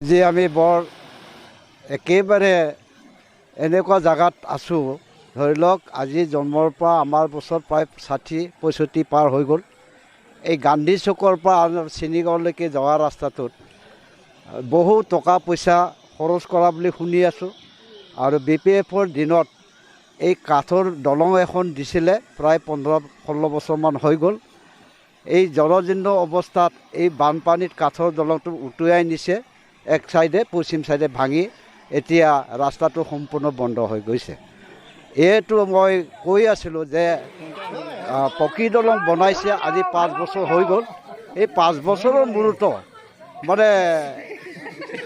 যে আমি বৰ একেবাৰে এনেকুৱা জাগাত আছোঁ ধৰি লওক আজি জন্মৰ পৰা আমাৰ বছৰ প্ৰায় ৬০-৬৫ পাৰ হৈ গ'ল। এই গান্ধী চুকৰ পৰা চিনিগাঁৱলৈকে যোৱা ৰাস্তাটোত বহু টকা পইচা খৰচ কৰা বুলি শুনি আছোঁ। আৰু BPFৰ দিনত এই কাঠৰ দলং এখন দিছিলে, প্ৰায় 15-16 বছৰমান হৈ গ'ল। এই জলজীৰ্ণ অৱস্থাত এই বানপানীত কাঠৰ দলংটো উটুৱাই নিছে, এক চাইডে পশ্চিম চাইডে ভাঙি এতিয়া ৰাস্তাটো সম্পূৰ্ণ বন্ধ হৈ গৈছে। এইটো মই কৈ আছিলোঁ যে পকী দলং বনাইছে আজি 5 বছৰ হৈ গ'ল। এই 5 বছৰৰ মূৰত মানে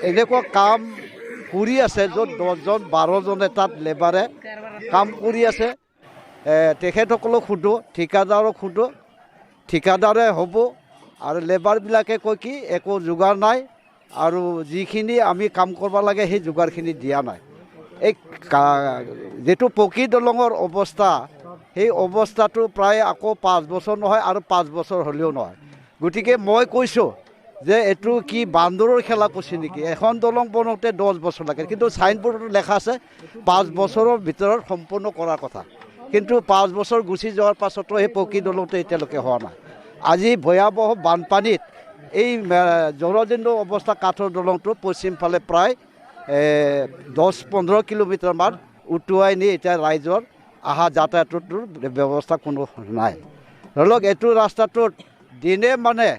এনেকুৱা কাম কৰি আছে য'ত 10জন-12জনে তাত লেবাৰে কাম কৰি আছে। তেখেতসকলক সোধোঁ, ঠিকাদাৰক সোধোঁ, ঠিকাদাৰে হ'ব আৰু লেবাৰবিলাকে কয় কি একো যোগাৰ নাই আৰু যিখিনি আমি কাম কৰিব লাগে সেই যোগাৰখিনি দিয়া নাই। এই যিটো পকী দলঙৰ অৱস্থা, সেই অৱস্থাটো প্ৰায় আকৌ 5 বছৰ নহয় আৰু 5 বছৰ হ'লেও নহয়। গতিকে মই কৈছোঁ যে এইটো কি বান্দৰৰ খেলা কৰিছে নেকি? এখন দলং বনাওঁতে 10 বছৰ লাগে, কিন্তু চাইনবোৰ্ডত লেখা আছে 5 বছৰৰ ভিতৰত সম্পূৰ্ণ কৰাৰ কথা। কিন্তু 5 বছৰ গুচি যোৱাৰ পাছতো সেই পকী দলংটো এতিয়ালৈকে হোৱা নাই। আজি ভয়াৱহ বানপানীত এই জলজীৰ্ণ অৱস্থা কাঠৰ দলংটো পশ্চিম ফালে প্ৰায় 10-15 কিলোমিটাৰমান উটুৱাই নি এতিয়া ৰাইজৰ অহা যাতায়াতৰ ব্যৱস্থা কোনো নাই। ধৰি লওক এইটো ৰাস্তাটোত দিনে মানে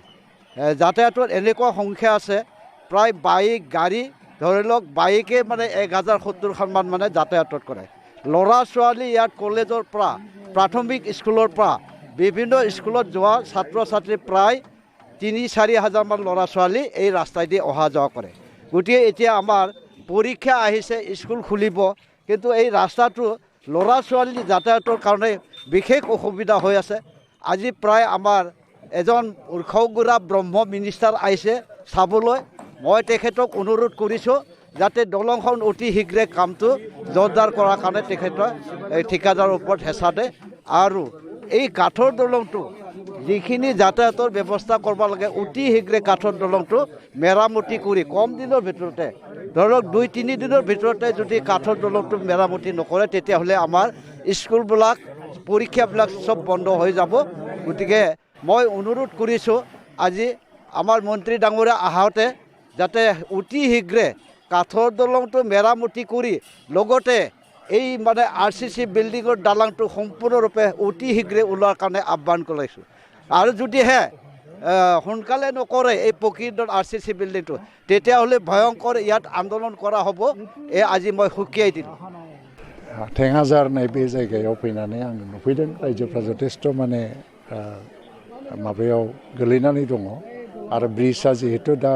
যাতায়াতৰ এনেকুৱা সংখ্যা আছে, প্ৰায় বাইক গাড়ী ধৰি লওক বাইকে মানে 1070খানমান মানে যাতায়াত কৰে। ল'ৰা ছোৱালী ইয়াত কলেজৰ পৰা, প্ৰাথমিক স্কুলৰ পৰা বিভিন্ন স্কুলত যোৱা ছাত্ৰ ছাত্ৰী প্ৰায় 3-4 হাজাৰমান ল'ৰা ছোৱালী এই ৰাস্তাইদি অহা যোৱা কৰে। গতিকে এতিয়া আমাৰ পৰীক্ষা আহিছে, স্কুল খুলিব, কিন্তু এই ৰাস্তাটো ল'ৰা ছোৱালী যাতায়াতৰ কাৰণে বিশেষ অসুবিধা হৈ আছে। আজি প্ৰায় আমাৰ এজন উৰ্খাওগুৰা ব্ৰহ্ম মিনিষ্টাৰ আহিছে চাবলৈ। মই তেখেতক অনুৰোধ কৰিছোঁ যাতে দলংখন অতি শীঘ্ৰে কামটো জোৰদাৰ কৰাৰ কাৰণে তেখেতে ঠিকাদাৰৰ ওপৰত হেঁচা দিয়ে আৰু এই কাঠৰ দলংটো যিখিনি যাতায়াতৰ ব্যৱস্থা কৰিব লাগে অতি শীঘ্ৰে কাঠৰ দলংটো মেৰামতি কৰি কম দিনৰ ভিতৰতে, ধৰক 2-3 দিনৰ ভিতৰতে যদি কাঠৰ দলংটো মেৰামতি নকৰে তেতিয়াহ'লে আমাৰ স্কুলবিলাক পৰীক্ষাবিলাক চব বন্ধ হৈ যাব। গতিকে মই অনুৰোধ কৰিছোঁ আজি আমাৰ মন্ত্ৰী ডাঙৰীয়া আহোঁতে যাতে অতি শীঘ্ৰে কাঠৰ দলংটো মেৰামতি কৰি লগতে এই মানে RCC বিল্ডিঙৰ দালাংটো সম্পূৰ্ণৰূপে অতি শীঘ্ৰে ওলোৱাৰ কাৰণে আহ্বান কৰিছোঁ। আৰু যদিহে সোনকালে নকৰে এই পকী RCC বিল্ডিংটো, তেতিয়াহ'লে ভয়ংকৰ ইয়াত আন্দোলন কৰা হ'ব। আজি মই সকীয়াই দিলোঁ। টেঙাজাৰ होननाय बे जायगायाव फैनानै आं नुफैदों रायजोफ्रा जथेस्थ' माने माबायाव गोलैनानै दङ आरो ब्रिजआ जिहेतु दा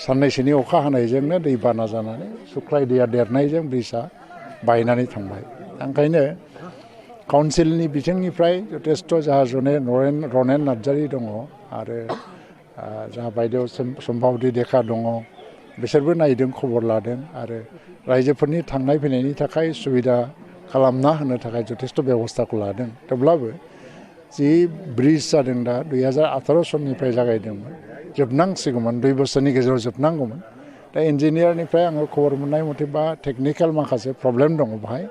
साननैसोनि अखा हानायजोंनो दैबाना जानानै सुख्लाय दैया देरनायजों ब्रिजआ बायनानै थांबाय। ओंखायनो काउन्सिलनि बिथिंनिफ्राय जथेस्थ' जाहा रनेन नार्जारी दङ आरो जाहा बायदेव सम्भावती देखा दङ, बिसोरबो नायदों, खबर लादों आरो रायजोफोरनि थांनाय फैनायनि थाखाय सुबिदा खालामना होनो थाखाय जथेस्थ' बेबस्थाखौ लादों। थेवब्लाबो जि ब्रिज जादों दा 2018 सननिफ्राय जागायदोंमोन, जोबनांसिगौमोन, 2 बोसोरनि गेजेराव जोबनांगौमोन। दा इन्जिनियारनिफ्राय आङो खबर मोननाय मथेबा टेकनिकेल माखासे प्रब्लेम दङ बाहाय,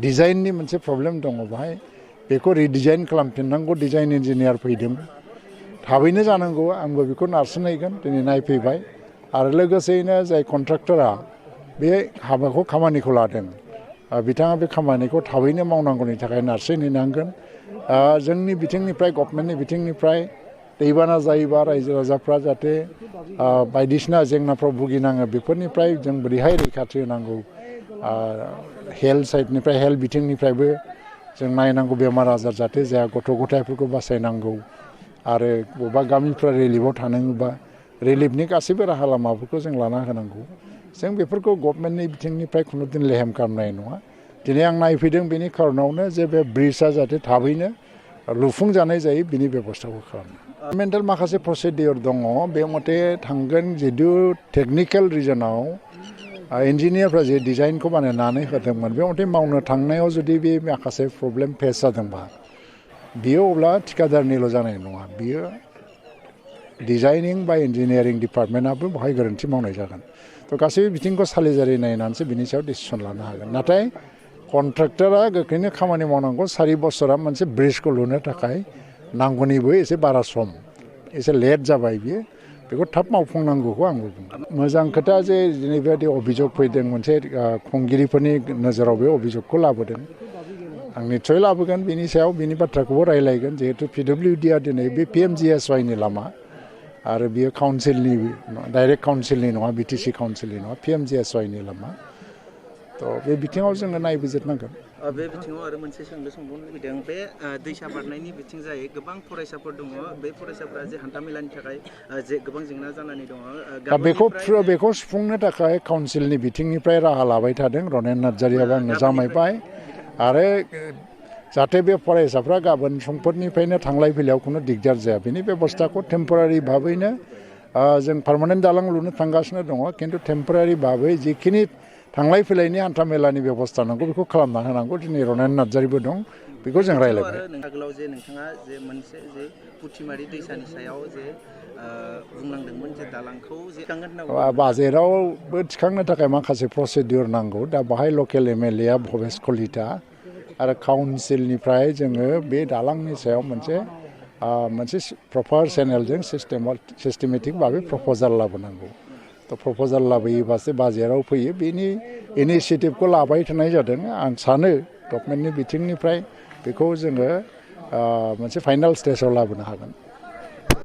डिजाइननि मोनसे प्रब्लेम दङ बाहाय, बेखौ रिडिजाइन खालामफिननांगौ डिजाइन इन्जिनियार फैदों, थाबैनो जानांगौ। आंबो बेखौ नारसिनहैगोन, दिनै नायफैबाय आरो लोगोसेयैनो जाय कन्ट्राक्टरा बे हाबाखौ खामानिखौ लादों बिथाङा बे खामानिखौ थाबैनो मावनांगौनि थाखाय नारसिनहैनांगोन। जोंनि बिथिंनिफ्राय गभर्नमेन्टनि बिथिंनिफ्राय दैबाना जायोबा रायजो राजाफ्रा जाहाथे बायदिसिना जेंनाफ्राव भुगिनाङो बेफोरनिफ्राय जों बोरैहाय रैखाथि होनांगौ, हेल्थ साइडनिफ्राय हेल्थ बिथिंनिफ्रायबो जों नायनांगौ बेमार आजार जाहाथे जाया, गथ' गथायफोरखौ बासायनांगौ आरो बबेबा गामिफ्रा रिलिफआव थानाङोबा रिलिफनि गासैबो राहा लामाफोरखौ जों लाना होनांगौ। जों बेफोरखौ गभर्नमेन्टनि बिथिंनिफ्राय खुनु दिन लेहेम खालामनाय नङा। दिनै आं नायफैदों बेनि खारनावनो जे बे ब्रिजआ जाहाथे थाबैनो लुफुंजानाय जायो बिनि बेबस्थाखौ खालामो। गभर्नमेन्टेल माखासे प्रसिडियर दङ, बे मथे थांगोन। जितु टेकनिकेल रिजनाव इन्जिनियारफ्रा जे डिजाइनखौ बानायनानै होदोंमोन, बे मथे मावनो थांनायाव जुदि बे माखासे प्रब्लेम फेस जादोंबा बियो अब्ला थिकादारनिल' जानाय नङा, बियो डिजाइनिं बा इन्जिनियारिं डिपार्टमेन्टआबो बेवहाय गोरोन्थि मावनाय जागोन थ' गासैबो बिथिंखौ सालिजारि नायनानैसो बिनि सायाव डिसिसन लानो हागोन नाथाय कन्ट्रेक्टरा गोख्रैनो खामानि मावनांगौ 4 बोसोरा मोनसे ब्रिजखौ लुनो थाखाय नांगौनिबो एसे बारा सम एसे लेट जाबाय बियो बेखौ थाब मावफुंनांगौखौ आंबो बुंगोन मोजां खोथा जे दिनै बेबायदि अभियोग फैदों मोनसे खुंगिरिफोरनि नोजोराव बे अभियोगखौ लाबोदों आं निस्सय लाबोगोन बिनि सायाव बिनि बाथ्राखौबो रायलायगोन जिहेतु PWDआ दिनै बे PMGSYनि लामा आरो बियो काउन्सिलनि डाइरेक्ट काउन्सिलनि नङा BTC काउन्सिलनि नङा PMGSYनि लामा थ' बे बिथिङाव जोङो नायबिजिरनांगोन बे बिथिङाव आरो मोनसे सोंलु सोंबावनो लुबैदों बे दैसा बारनायनि बिथिं जाय गोबां फरायसाफोर दङ बे फरायसाफोरा जे हान्थामेलानि थाखाय जे गोबां जेंना जानानै दङ दा बेखौ सुफुंनो थाखाय काउन्सिलनि बिथिंनिफ्राय राहा लाबाय थादों रनेन नार्जारियाबो आंनो जामायबाय आरो जाहाथे बे फरायसाफ्रा गाबोन समफोरनिफ्रायनो थांलाय फैलायाव खुनु दिगदार जाया बेनि बेबस्थाखौ टेम्परारि भाबैनो जों पार्मानेन्ट दालां लुनो थांगासिनो दङ खिन्थु टेम्परारि भाबै जिखिनि थांलाय फैलायनि हान्था मेलानि बेबस्था नांगौ बेखौ खालामना होनांगौ दिनै रनेन नार्जारिबो दं बेखौ जों रायलायबाय आगोलाव जे नोंथाङा जे मोनसे जे पुथिमारि दैसानि सायाव जे बुंलांदोंमोन जे दालांखौ जे बाजेटआवबो थिखांनो थाखाय माखासे प्रसिडिउर नांगौ दा बाहाय लकेल MLA आ भबेस कलिता आरो काउन्सिलनिफ्राय जोङो बे दालांनि सायाव मोनसे प्रपार चेनेलजों सिस्टेमेटिक भाबै प्रप'जाल लाबोनांगौ थ' प्रप'जाल लाबोयोबासो बाजेटआव फैयो बेनि इनिसियेटिभखौ लाबाय थानाय जादों आं सानो गभर्नमेन्टनि बिथिंनिफ्राय बेखौ जोङो मोनसे फाइनाल स्टेजाव लाबोनो हागोन